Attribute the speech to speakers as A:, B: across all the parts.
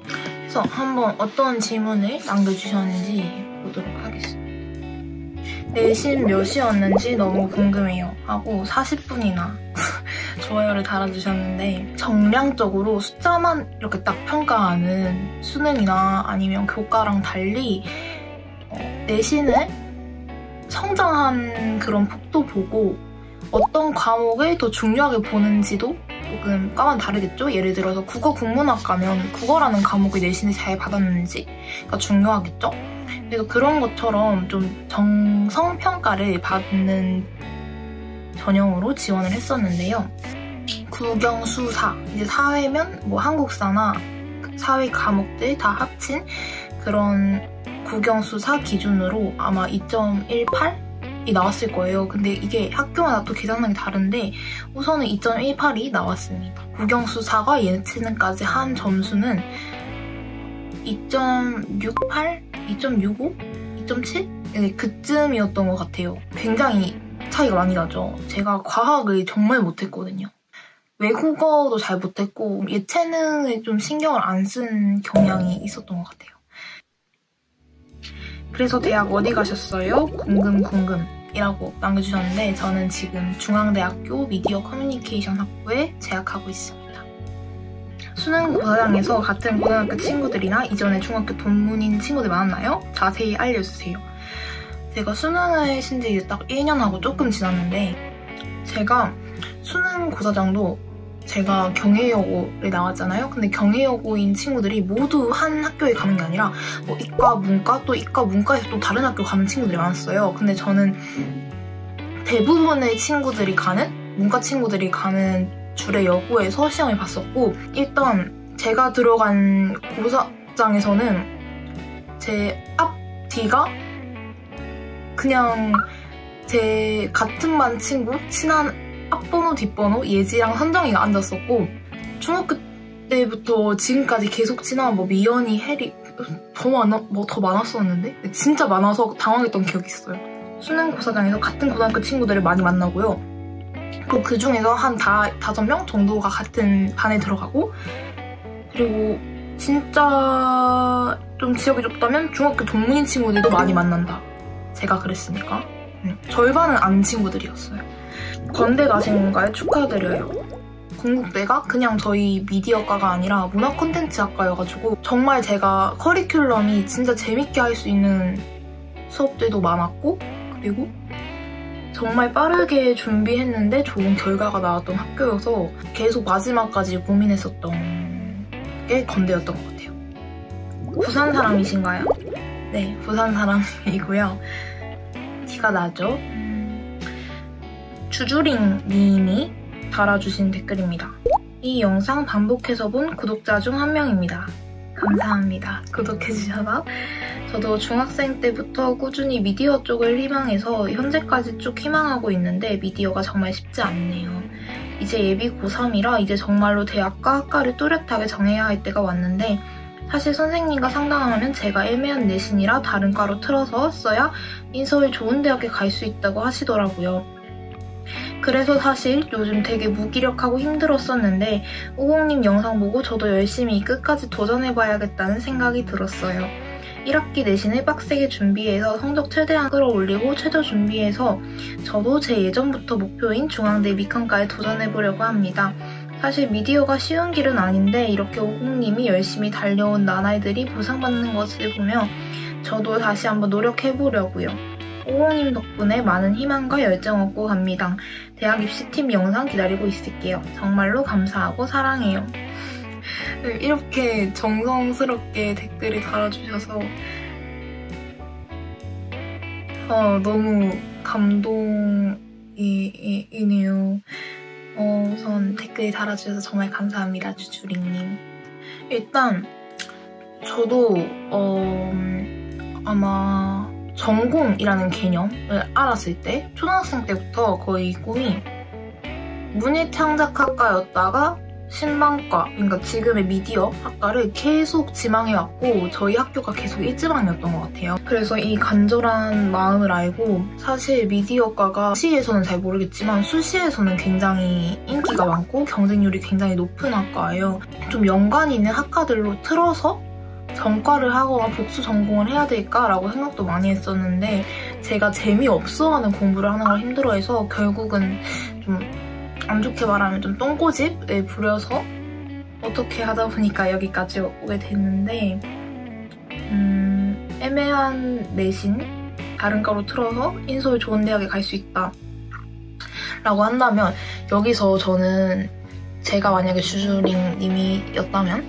A: 그래서 한번 어떤 질문을 남겨주셨는지 보도록 하겠습니다. 내신 몇이었는지 너무 궁금해요 하고 40분이나 좋아요를 달아주셨는데, 정량적으로 숫자만 이렇게 딱 평가하는 수능이나 아니면 교과랑 달리 내신을 성장한 그런 폭도 보고 어떤 과목을 더 중요하게 보는지도 조금 과마다 다르겠죠? 예를 들어서 국어 국문학 가면 국어라는 과목을 내신을 잘 받았는지가 중요하겠죠? 그래서 그런 것처럼 좀 정성평가를 받는 전형으로 지원을 했었는데요. 국영수사, 이제 사회면 뭐 한국사나 사회 과목들 다 합친 그런 국영수사 기준으로 아마 2.18이 나왔을 거예요. 근데 이게 학교마다 또 계산하기 다른데 우선은 2.18이 나왔습니다. 국영수사가 예체능까지 한 점수는 2.68? 2.65? 2.7? 네, 그쯤이었던 것 같아요. 굉장히 차이가 많이 나죠. 제가 과학을 정말 못했거든요. 외국어도 잘 못했고 예체능에 좀 신경을 안 쓴 경향이 있었던 것 같아요. 그래서 대학 어디 가셨어요? 궁금이라고 남겨주셨는데, 저는 지금 중앙대학교 미디어 커뮤니케이션 학부에 재학하고 있습니다. 수능고사장에서 같은 고등학교 친구들이나 이전에 중학교 동문인 친구들 많았나요? 자세히 알려주세요. 제가 수능을 신 지 딱 1년하고 조금 지났는데, 제가 수능고사장도 제가 경혜여고를 나왔잖아요. 근데 경혜여고인 친구들이 모두 한 학교에 가는 게 아니라 뭐 이과, 문과, 또 이과, 문과에서 또 다른 학교 가는 친구들이 많았어요. 근데 저는 대부분의 친구들이 가는, 문과 친구들이 가는 줄의 여고에서 시험을 봤었고, 일단 제가 들어간 고사장에서는 제 앞뒤가 그냥 제 같은 반 친구, 친한 앞번호, 뒷번호, 예지랑 선정이가 앉았었고, 중학교 때부터 지금까지 계속 친한 뭐 미연이, 혜리 더 많았었는데? 진짜 많아서 당황했던 기억이 있어요. 수능고사장에서 같은 고등학교 친구들을 많이 만나고요. 또 그 중에서 한 5명 정도가 같은 반에 들어가고, 그리고 진짜 좀 지역이 좁다면 중학교 동문인 친구들도 많이 만난다. 제가 그랬으니까. 절반은 아는 친구들이었어요. 건대 가신 건가요? 축하드려요. 건국대가 그냥 저희 미디어과가 아니라 문화 콘텐츠학과여가지고 정말 제가 커리큘럼이 진짜 재밌게 할 수 있는 수업들도 많았고, 그리고 정말 빠르게 준비했는데 좋은 결과가 나왔던 학교여서 계속 마지막까지 고민했었던 게 건대였던 것 같아요. 부산 사람이신가요? 네, 부산 사람이고요. 티가 나죠? 주주링 님이 달아주신 댓글입니다. 이 영상 반복해서 본 구독자 중 한 명입니다. 감사합니다. 구독해주셔서. 저도 중학생 때부터 꾸준히 미디어 쪽을 희망해서 현재까지 쭉 희망하고 있는데 미디어가 정말 쉽지 않네요. 이제 예비 고3이라 이제 정말로 대학과 학과를 뚜렷하게 정해야 할 때가 왔는데, 사실 선생님과 상담하면 제가 애매한 내신이라 다른 과로 틀어서 써야 인서울 좋은 대학에 갈 수 있다고 하시더라고요. 그래서 사실 요즘 되게 무기력하고 힘들었었는데 우공님 영상 보고 저도 열심히 끝까지 도전해봐야겠다는 생각이 들었어요. 1학기 내신을 빡세게 준비해서 성적 최대한 끌어올리고 최저 준비해서 저도 제 예전부터 목표인 중앙대 미칸과에 도전해보려고 합니다. 사실 미디어가 쉬운 길은 아닌데 이렇게 우공님이 열심히 달려온 나날들이 보상받는 것을 보며 저도 다시 한번 노력해보려고요. 우공님 덕분에 많은 희망과 열정 얻고 갑니다. 대학 입시팀 영상 기다리고 있을게요. 정말로 감사하고 사랑해요. 이렇게 정성스럽게 댓글을 달아주셔서 너무 감동이네요. 우선 댓글 달아주셔서 정말 감사합니다, 주주링님. 일단 저도 아마 전공이라는 개념을 알았을 때 초등학생 때부터 거의 꿈이 문예창작학과였다가 신방과, 그러니까 지금의 미디어 학과를 계속 지망해왔고 저희 학교가 계속 1지망이었던 것 같아요. 그래서 이 간절한 마음을 알고 사실 미디어과가 수시에서는 잘 모르겠지만 수시에서는 굉장히 인기가 많고 경쟁률이 굉장히 높은 학과예요. 좀 연관 있는 학과들로 틀어서 전과를 하거나 복수 전공을 해야 될까라고 생각도 많이 했었는데 제가 재미없어하는 공부를 하는 걸 힘들어해서 결국은 좀 안 좋게 말하면 좀 똥꼬집을 부려서 어떻게 하다 보니까 여기까지 오게 됐는데 애매한 내신 다른 과로 틀어서 인서울 좋은 대학에 갈 수 있다 라고 한다면 여기서 저는 제가 만약에 주주링 님이었다면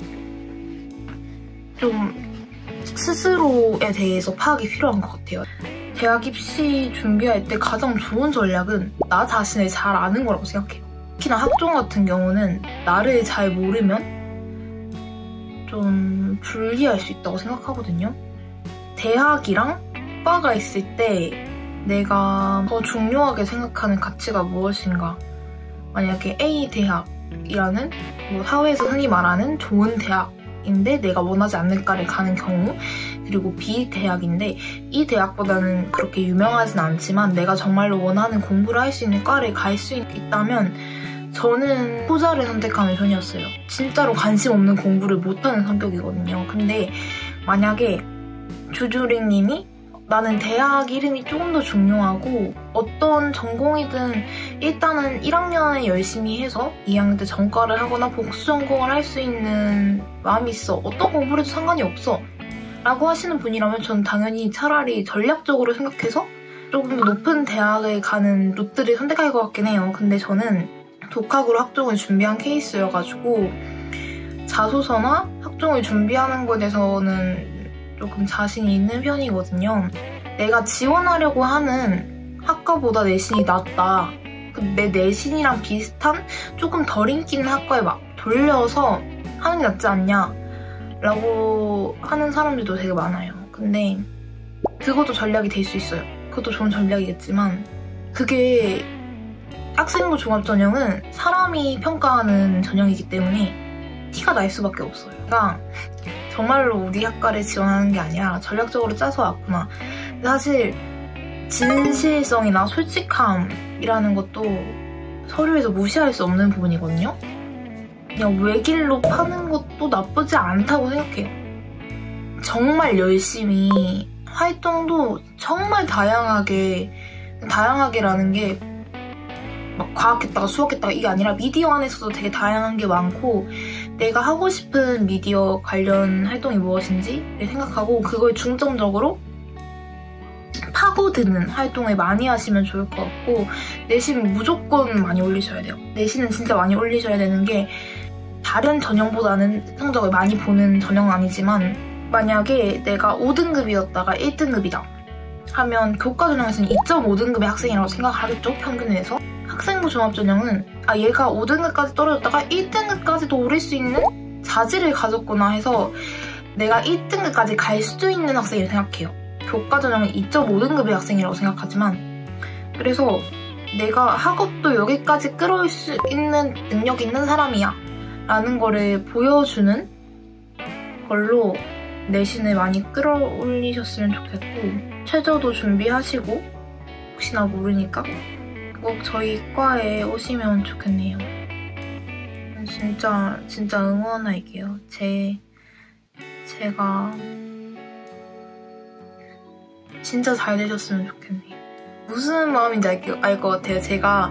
A: 좀 스스로에 대해서 파악이 필요한 것 같아요. 대학 입시 준비할 때 가장 좋은 전략은 나 자신을 잘 아는 거라고 생각해요. 특히나 학종 같은 경우는 나를 잘 모르면 좀 불리할 수 있다고 생각하거든요. 대학이랑 과가 있을 때 내가 더 중요하게 생각하는 가치가 무엇인가. 만약에 A 대학이라는 뭐 사회에서 흔히 말하는 좋은 대학인데 내가 원하지 않는 과를 가는 경우, 그리고 B 대학인데 이 대학보다는 그렇게 유명하진 않지만 내가 정말로 원하는 공부를 할 수 있는 과를 갈 수 있다면 저는 후자를 선택하는 편이었어요. 진짜로 관심 없는 공부를 못하는 성격이거든요. 근데 만약에 주주링님이 나는 대학 이름이 조금 더 중요하고 어떤 전공이든 일단은 1학년에 열심히 해서 2학년 때 전과를 하거나 복수 전공을 할 수 있는 마음이 있어. 어떤 공부를 해도 상관이 없어. 라고 하시는 분이라면 전 당연히 차라리 전략적으로 생각해서 조금 더 높은 대학을 가는 루트를 선택할 것 같긴 해요. 근데 저는 독학으로 학종을 준비한 케이스여가지고 자소서나 학종을 준비하는 것에 대해서는 조금 자신이 있는 편이거든요. 내가 지원하려고 하는 학과보다 내신이 낮다. 내 내신이랑 비슷한 조금 덜 인기 있는 학과에 막 돌려서 하는 게 낫지 않냐 라고 하는 사람들도 되게 많아요. 근데 그것도 전략이 될 수 있어요. 그것도 좋은 전략이겠지만 그게 학생부 종합전형은 사람이 평가하는 전형이기 때문에 티가 날 수밖에 없어요. 그러니까 정말로 우리 학과를 지원하는 게 아니라 전략적으로 짜서 왔구나. 근데 사실 진실성이나 솔직함이라는 것도 서류에서 무시할 수 없는 부분이거든요. 그냥 외길로 파는 것도 나쁘지 않다고 생각해요. 정말 열심히 활동도 정말 다양하게라는 게 막 과학했다가 수학했다가 이게 아니라 미디어 안에서도 되게 다양한 게 많고 내가 하고 싶은 미디어 관련 활동이 무엇인지를 생각하고 그걸 중점적으로 파고드는 활동을 많이 하시면 좋을 것 같고 내신 무조건 많이 올리셔야 돼요. 내신은 진짜 많이 올리셔야 되는 게 다른 전형보다는 성적을 많이 보는 전형은 아니지만 만약에 내가 5등급이었다가 1등급이다 하면 교과 전형에서는 2.5등급의 학생이라고 생각하겠죠? 평균에서. 학생부 종합전형은 얘가 5등급까지 떨어졌다가 1등급까지도 오를 수 있는 자질을 가졌구나 해서 내가 1등급까지 갈 수도 있는 학생이라고 생각해요. 교과 전형은 2.5등급의 학생이라고 생각하지만 그래서 내가 학업도 여기까지 끌어올 수 있는 능력이 있는 사람이야 라는 거를 보여주는 걸로 내신을 많이 끌어올리셨으면 좋겠고 최저도 준비하시고 혹시나 모르니까 꼭 저희 과에 오시면 좋겠네요. 진짜 응원할게요. 제가 진짜 잘 되셨으면 좋겠네요. 무슨 마음인지 알 것 같아요. 제가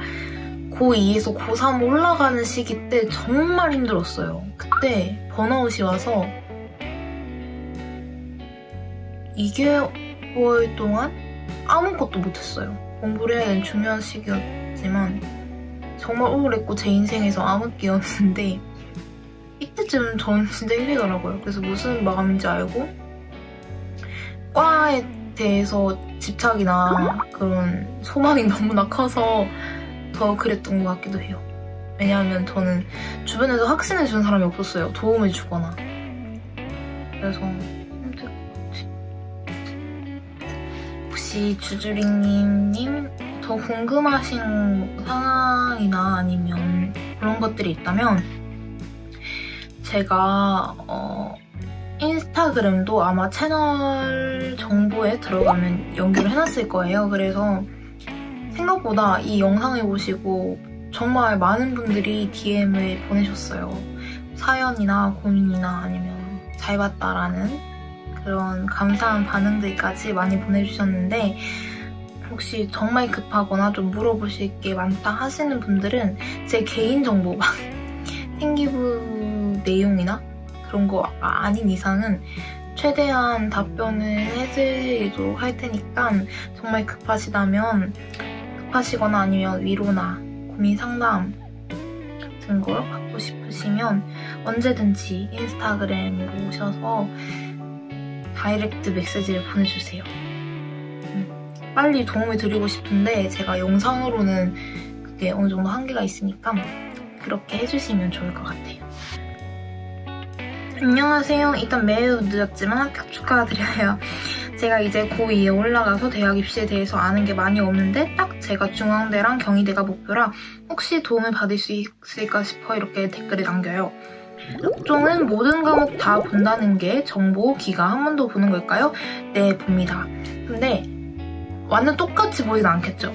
A: 고2에서 고3 올라가는 시기 때 정말 힘들었어요. 그때 번아웃이 와서 2개월 동안 아무것도 못했어요. 공부를 해야 되는 중요한 시기였지만 정말 우울했고 제 인생에서 암흑기였는데 이때쯤 전 진짜 힘들더라고요. 그래서 무슨 마음인지 알고 과에 대해서 집착이나 그런 소망이 너무나 커서 더 그랬던 것 같기도 해요. 왜냐하면 저는 주변에서 확신을 주는 사람이 없었어요. 도움을 주거나. 그래서 힘들 것 같아요. 혹시 주주링님 더 궁금하신 상황이나 아니면 그런 것들이 있다면 제가 인스타그램도 아마 채널 정보에 들어가면 연결을 해놨을 거예요. 그래서 생각보다 이 영상을 보시고 정말 많은 분들이 DM을 보내셨어요. 사연이나 고민이나 아니면 잘 봤다라는 그런 감사한 반응들까지 많이 보내주셨는데, 혹시 정말 급하거나 좀 물어보실 게 많다 하시는 분들은 제 개인정보 막 생기부 내용이나 그런 거 아닌 이상은 최대한 답변을 해드리도록 할 테니까, 정말 급하시거나 아니면 위로나 고민 상담 같은 걸 받고 싶으시면 언제든지 인스타그램으로 오셔서 다이렉트 메시지를 보내주세요. 빨리 도움을 드리고 싶은데 제가 영상으로는 그게 어느 정도 한계가 있으니까 그렇게 해주시면 좋을 것 같아요. 안녕하세요. 일단 매우 늦었지만 합격 축하드려요. 제가 이제 고2에 올라가서 대학 입시에 대해서 아는 게 많이 없는데 딱 제가 중앙대랑 경희대가 목표라 혹시 도움을 받을 수 있을까 싶어 이렇게 댓글을 남겨요. 학종은 모든 과목 다 본다는 게 정보, 기가 한 번도 보는 걸까요? 네, 봅니다. 근데 완전 똑같이 보진 않겠죠?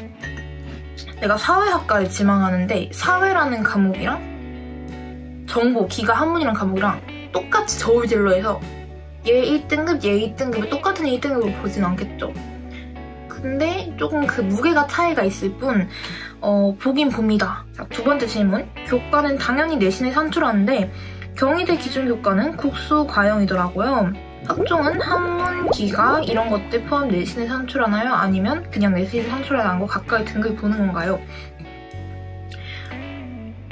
A: 내가 사회학과를 지망하는데 사회라는 과목이랑 정보, 기가 한문이라는 과목이랑 똑같이 저울질러해서 얘 1등급, 얘 2등급을 똑같은 1등급으로 보진 않겠죠. 근데 조금 그 무게가 차이가 있을 뿐 보긴 봅니다. 자, 두 번째 질문. 교과는 당연히 내신을 산출하는데 경희대 기준 교과는 국수 과형이더라고요. 학종은 한문, 기가 이런 것들 포함 내신을 산출하나요? 아니면 그냥 내신을 산출하지 않고 각각의 등급을 보는 건가요?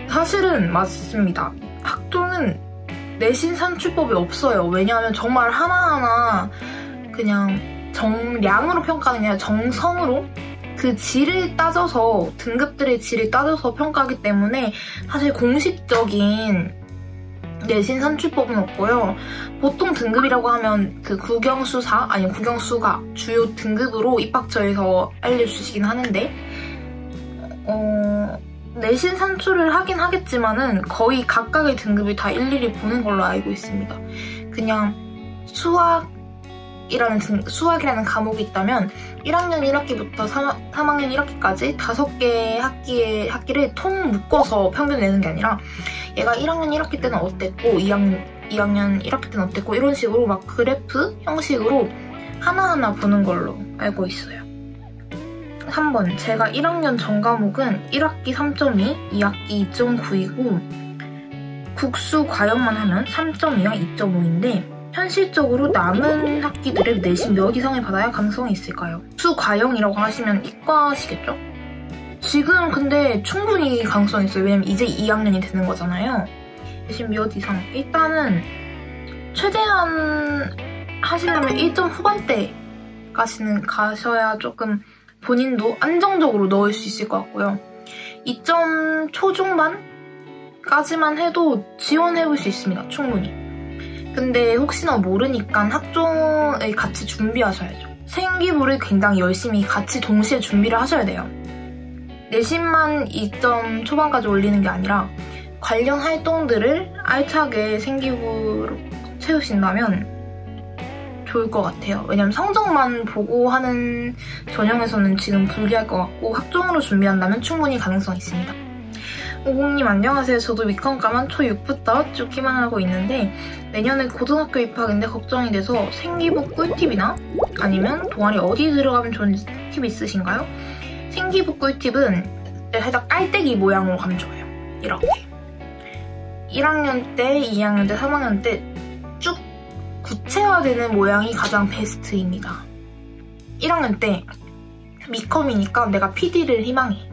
A: 사실은 맞습니다. 학종은 내신 산출법이 없어요. 왜냐하면 정말 하나하나 그냥 정량으로 평가하는 게 아니라 정성으로 그 질을 따져서, 등급들의 질을 따져서 평가하기 때문에 사실 공식적인 내신 산출법은 없고요. 보통 등급이라고 하면 그 국영수사 아니면 국영수가 주요 등급으로 입학처에서 알려주시긴 하는데 내신 산출을 하긴 하겠지만은 거의 각각의 등급을 다 일일이 보는 걸로 알고 있습니다. 그냥 수학이라는 과목이 있다면 1학년 1학기부터 3학년 1학기까지 5개의 학기를 통 묶어서 평균 내는 게 아니라 얘가 1학년 1학기 때는 어땠고 2학년 1학기 때는 어땠고 이런 식으로 막 그래프 형식으로 하나하나 보는 걸로 알고 있어요. 3번. 제가 1학년 전 과목은 1학기 3.2, 2학기 2.9이고 국수 과형만 하면 3.2와 2.5인데 현실적으로 남은 학기들의 내신 몇 이상을 받아야 가능성이 있을까요? 국수 과형이라고 하시면 이과시겠죠? 지금 근데 충분히 가능성이 있어요. 왜냐면 이제 2학년이 되는 거잖아요. 내신 몇 이상? 일단은 최대한 하시려면 1점 후반대까지는 가셔야 조금 본인도 안정적으로 넣을 수 있을 것 같고요. 2점 초중반까지만 해도 지원해볼 수 있습니다. 충분히. 근데 혹시나 모르니까 학종을 같이 준비하셔야죠. 생기부를 굉장히 열심히 같이 동시에 준비를 하셔야 돼요. 내신만 2점 초반까지 올리는 게 아니라 관련 활동들을 알차게 생기부로 채우신다면 좋을 것 같아요. 왜냐면 성적만 보고 하는 전형에서는 지금 불리할 것 같고 학종으로 준비한다면 충분히 가능성이 있습니다. 오공님 안녕하세요. 저도 위컴과만 초6부터 쭉 희망하고 있는데 내년에 고등학교 입학인데 걱정이 돼서 생기부 꿀팁이나 아니면 동아리 어디 들어가면 좋은지 팁 있으신가요? 생기부 꿀팁은 살짝 깔때기 모양으로 가면 좋아요. 이렇게 1학년 때, 2학년 때, 3학년 때 쭉 구체화되는 모양이 가장 베스트입니다. 1학년 때 미컴이니까 내가 PD를 희망해.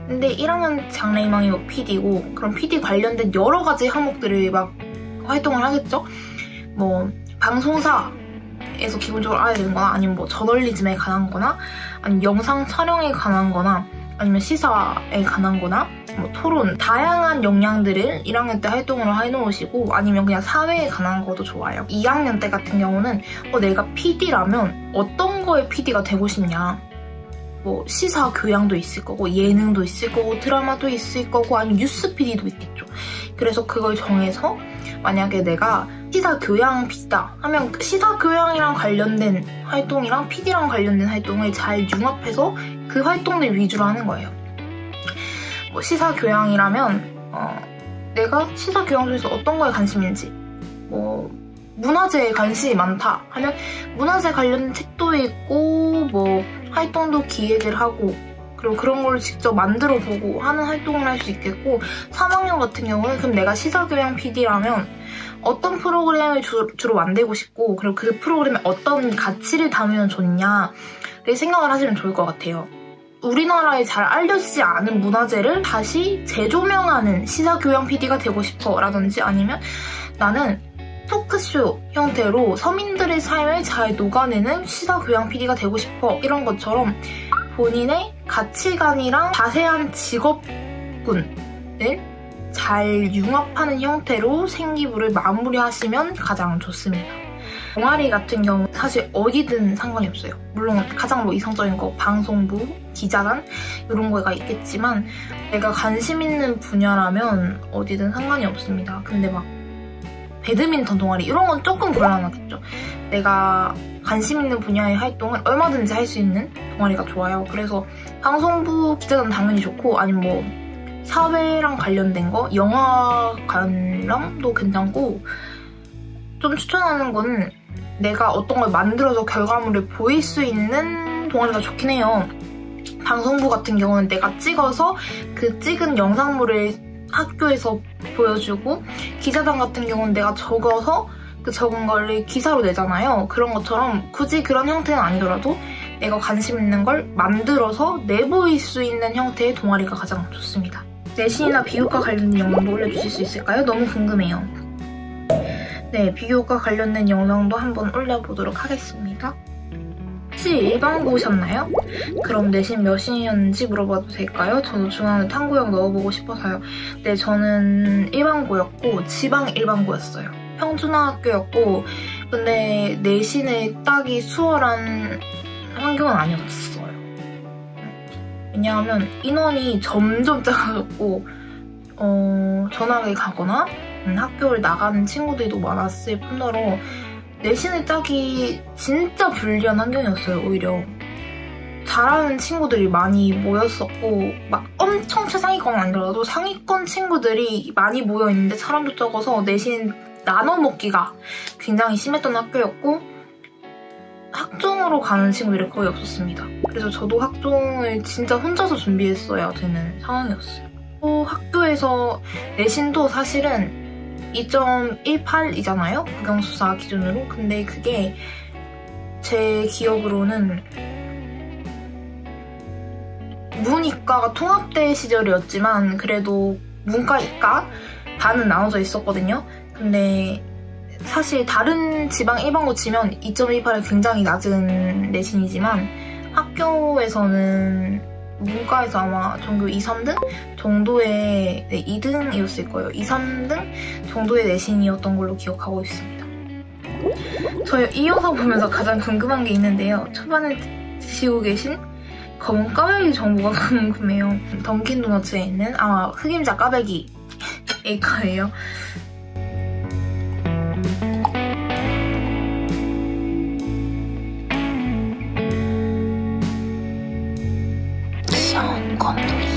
A: 근데 1학년 장래희망이 뭐 PD고 그럼 PD 관련된 여러 가지 항목들을 막 활동을 하겠죠? 뭐 방송사에서 기본적으로 알아야 되는 거나 아니면 뭐 저널리즘에 관한 거나 아니면 영상 촬영에 관한 거나 아니면 시사에 관한 거나 뭐 토론, 다양한 역량들을 1학년 때 활동으로 해놓으시고 아니면 그냥 사회에 관한 것도 좋아요. 2학년 때 같은 경우는 내가 PD라면 어떤 거에 PD가 되고 싶냐, 뭐 시사 교양도 있을 거고 예능도 있을 거고 드라마도 있을 거고 아니면 뉴스 PD도 있겠죠. 그래서 그걸 정해서 만약에 내가 시사교양 PD다 하면 시사교양이랑 관련된 활동이랑 PD랑 관련된 활동을 잘 융합해서 그 활동들 위주로 하는 거예요. 뭐 시사교양이라면 내가 시사교양 중에서 어떤 거에 관심인지, 뭐 문화재에 관심이 많다 하면 문화재 관련된 책도 읽고 뭐 활동도 기획을 하고 그리고 그런 걸 직접 만들어 보고 하는 활동을 할 수 있겠고, 3학년 같은 경우는 그럼 내가 시사교양 PD라면 어떤 프로그램을 주로 만들고 싶고 그리고 그 프로그램에 어떤 가치를 담으면 좋냐를 생각을 하시면 좋을 것 같아요. 우리나라에 잘 알려지지 않은 문화재를 다시 재조명하는 시사교양 PD가 되고 싶어 라든지, 아니면 나는 토크쇼 형태로 서민들의 삶을 잘 녹아내는 시사교양 PD가 되고 싶어, 이런 것처럼 본인의 가치관이랑 자세한 직업군을 잘 융합하는 형태로 생기부를 마무리하시면 가장 좋습니다. 동아리 같은 경우 사실 어디든 상관이 없어요. 물론 가장 뭐 이성적인 거 방송부, 기자단 이런 거가 있겠지만 내가 관심 있는 분야라면 어디든 상관이 없습니다. 근데 막 배드민턴 동아리 이런 건 조금 곤란하겠죠. 내가 관심 있는 분야의 활동을 얼마든지 할 수 있는 동아리가 좋아요. 그래서 방송부, 기자단 당연히 좋고, 아니면 뭐 사회랑 관련된 거, 영화 관람도 괜찮고, 좀 추천하는 거는 내가 어떤 걸 만들어서 결과물을 보일 수 있는 동아리가 좋긴 해요. 방송부 같은 경우는 내가 찍어서 그 찍은 영상물을 학교에서 보여주고, 기자단 같은 경우는 내가 적어서 그 적은 거를 기사로 내잖아요. 그런 것처럼 굳이 그런 형태는 아니더라도 내가 관심 있는 걸 만들어서 내보일 수 있는 형태의 동아리가 가장 좋습니다. 내신이나 비교과 관련된 영상도 올려주실 수 있을까요? 너무 궁금해요. 네, 비교과 관련된 영상도 한번 올려보도록 하겠습니다. 혹시 일반고셨나요? 그럼 내신 몇이었는지 물어봐도 될까요? 저도 중앙에 탐구형 넣어보고 싶어서요. 네, 저는 일반고였고 지방 일반고였어요. 평준화학교였고, 근데 내신을 따기 수월한 환경은 아니었어요. 왜냐하면 인원이 점점 작아졌고 전학을 가거나 학교를 나가는 친구들도 많았을 뿐더러 내신을 따기 진짜 불리한 환경이었어요. 오히려 잘하는 친구들이 많이 모였었고, 막 엄청 최상위권은 아니더라도 상위권 친구들이 많이 모여있는데 사람도 적어서 내신 나눠먹기가 굉장히 심했던 학교였고, 학종으로 가는 친구들이 거의 없었습니다. 그래서 저도 학종을 진짜 혼자서 준비했어야 되는 상황이었어요. 또 학교에서 내신도 사실은 2.18이잖아요? 국영수사 기준으로. 근데 그게 제 기억으로는 문이과가 통합대 시절이었지만 그래도 문과, 이과 반은 나눠져 있었거든요. 근데 사실 다른 지방 일반고 치면 2.18은 굉장히 낮은 내신이지만 학교에서는 문과에서 아마 전교 2, 3등 정도의 2등이었을 거예요. 2, 3등 정도의 내신이었던 걸로 기억하고 있습니다. 저희 이 영상 보면서 가장 궁금한 게 있는데요. 초반에 드시고 계신 검은 까베기 정보가 궁금해요. 던킨 도너츠에 있는 아마 흑임자 까베기일 거예요. 귀여운 건돌이.